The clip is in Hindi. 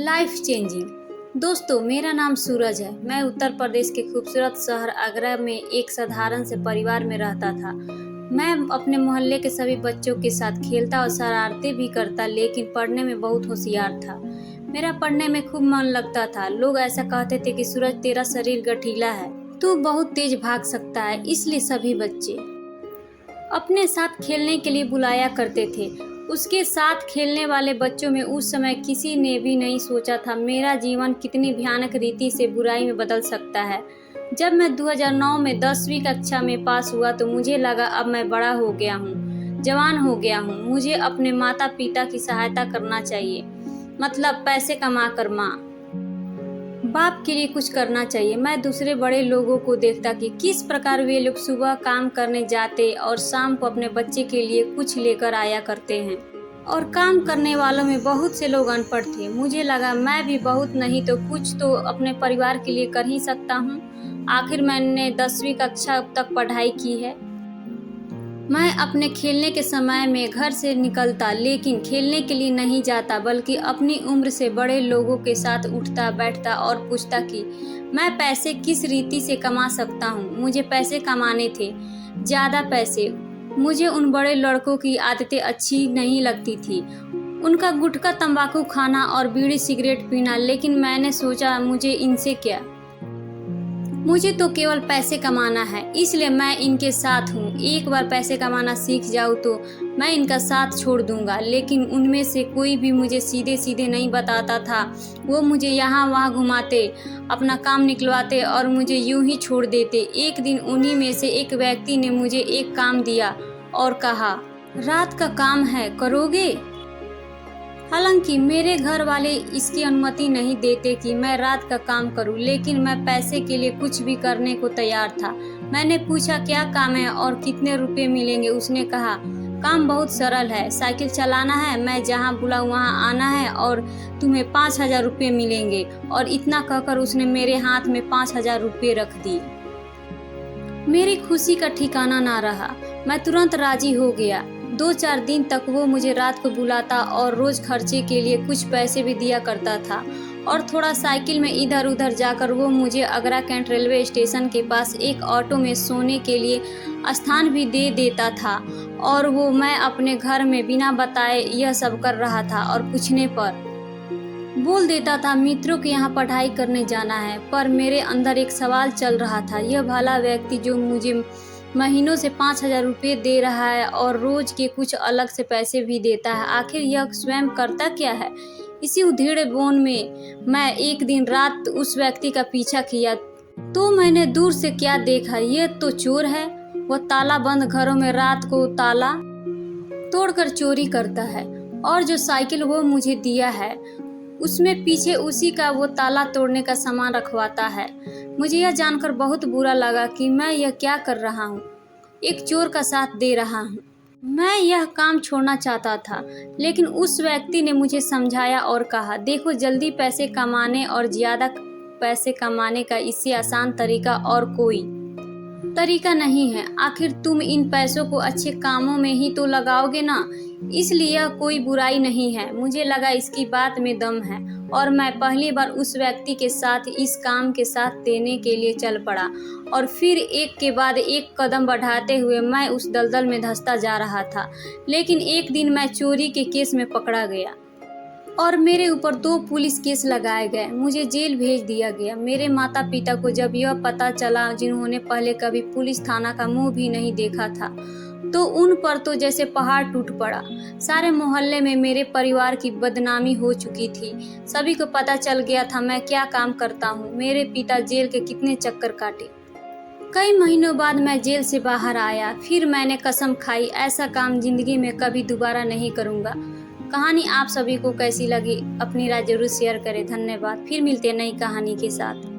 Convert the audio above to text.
Life changing. दोस्तों, मेरा नाम सूरज है। मैं उत्तर प्रदेश के खूबसूरत शहर आगरा में एक साधारण से परिवार में रहता था। मैं अपने मोहल्ले के सभी बच्चों के साथ खेलता और शरारतें भी करता, लेकिन पढ़ने में बहुत होशियार था। मेरा पढ़ने में खूब मन लगता था। लोग ऐसा कहते थे कि सूरज, तेरा शरीर गठीला है, तू बहुत तेज भाग सकता है। इसलिए सभी बच्चे अपने साथ खेलने के लिए बुलाया करते थे। उसके साथ खेलने वाले बच्चों में उस समय किसी ने भी नहीं सोचा था मेरा जीवन कितनी भयानक रीति से बुराई में बदल सकता है। जब मैं 2009 में 10वीं कक्षा में पास हुआ तो मुझे लगा अब मैं बड़ा हो गया हूँ, जवान हो गया हूँ। मुझे अपने माता पिता की सहायता करना चाहिए, मतलब पैसे कमा कर माँ बाप के लिए कुछ करना चाहिए। मैं दूसरे बड़े लोगों को देखता कि किस प्रकार वे लोग सुबह काम करने जाते और शाम को अपने बच्चे के लिए कुछ लेकर आया करते हैं। और काम करने वालों में बहुत से लोग अनपढ़ थे। मुझे लगा मैं भी बहुत नहीं तो कुछ तो अपने परिवार के लिए कर ही सकता हूँ। आखिर मैंने 10वीं कक्षा तक पढ़ाई की है। मैं अपने खेलने के समय में घर से निकलता, लेकिन खेलने के लिए नहीं जाता, बल्कि अपनी उम्र से बड़े लोगों के साथ उठता बैठता और पूछता कि मैं पैसे किस रीति से कमा सकता हूँ। मुझे पैसे कमाने थे, ज़्यादा पैसे। मुझे उन बड़े लड़कों की आदतें अच्छी नहीं लगती थी, उनका गुटखा तंबाकू खाना और बीड़ी सिगरेट पीना। लेकिन मैंने सोचा मुझे इनसे क्या, मुझे तो केवल पैसे कमाना है, इसलिए मैं इनके साथ हूँ। एक बार पैसे कमाना सीख जाऊँ तो मैं इनका साथ छोड़ दूंगा। लेकिन उनमें से कोई भी मुझे सीधे सीधे नहीं बताता था। वो मुझे यहाँ वहाँ घुमाते, अपना काम निकलवाते और मुझे यूं ही छोड़ देते। एक दिन उन्हीं में से एक व्यक्ति ने मुझे एक काम दिया और कहा, रात का काम है, करोगे? हालांकि मेरे घर वाले इसकी अनुमति नहीं देते कि मैं रात का काम करूं, लेकिन मैं पैसे के लिए कुछ भी करने को तैयार था। मैंने पूछा क्या काम है और कितने रुपए मिलेंगे। उसने कहा, काम बहुत सरल है, साइकिल चलाना है, मैं जहां बुलाऊं वहां आना है और तुम्हें 5,000 रुपये मिलेंगे। और इतना कहकर उसने मेरे हाथ में 5,000 रुपये रख दिए। मेरी खुशी का ठिकाना ना रहा। मैं तुरंत राजी हो गया। 2-4 दिन तक वो मुझे रात को बुलाता और रोज खर्चे के लिए कुछ पैसे भी दिया करता था। और थोड़ा साइकिल में इधर उधर जाकर वो मुझे आगरा कैंट रेलवे स्टेशन के पास एक ऑटो में सोने के लिए स्थान भी दे देता था। और वो मैं अपने घर में बिना बताए यह सब कर रहा था और पूछने पर बोल देता था मित्रों के यहाँ पढ़ाई करने जाना है। पर मेरे अंदर एक सवाल चल रहा था, यह भला व्यक्ति जो मुझे महीनों से 5,000 रुपये दे रहा है और रोज के कुछ अलग से पैसे भी देता है, आखिर यह स्वयं करता क्या है? इसी उधेड़ बुन में मैं एक दिन रात उस व्यक्ति का पीछा किया तो मैंने दूर से क्या देखा, यह तो चोर है। वह ताला बंद घरों में रात को ताला तोड़कर चोरी करता है और जो साइकिल वो मुझे दिया है उसमें पीछे उसी का वो ताला तोड़ने का सामान रखवाता है। मुझे यह जानकर बहुत बुरा लगा कि मैं यह क्या कर रहा हूँ, एक चोर का साथ दे रहा हूँ। मैं यह काम छोड़ना चाहता था, लेकिन उस व्यक्ति ने मुझे समझाया और कहा, देखो, जल्दी पैसे कमाने और ज़्यादा पैसे कमाने का इससे आसान तरीका और कोई तरीका नहीं है। आखिर तुम इन पैसों को अच्छे कामों में ही तो लगाओगे ना, इसलिए यह कोई बुराई नहीं है। मुझे लगा इसकी बात में दम है और मैं पहली बार उस व्यक्ति के साथ इस काम के साथ देने के लिए चल पड़ा। और फिर एक के बाद एक कदम बढ़ाते हुए मैं उस दलदल में धंसता जा रहा था। लेकिन एक दिन मैं चोरी के केस में पकड़ा गया और मेरे ऊपर 2 पुलिस केस लगाए गए। मुझे जेल भेज दिया गया। मेरे माता पिता को जब यह पता चला, जिन्होंने पहले कभी पुलिस थाना का मुंह भी नहीं देखा था, तो उन पर तो जैसे पहाड़ टूट पड़ा। सारे मोहल्ले में मेरे परिवार की बदनामी हो चुकी थी। सभी को पता चल गया था मैं क्या काम करता हूँ। मेरे पिता जेल के कितने चक्कर काटे। कई महीनों बाद मैं जेल से बाहर आया। फिर मैंने कसम खाई, ऐसा काम जिंदगी में कभी दोबारा नहीं करूँगा। कहानी आप सभी को कैसी लगी अपनी राय जरूर शेयर करें। धन्यवाद। फिर मिलते हैं नई कहानी के साथ।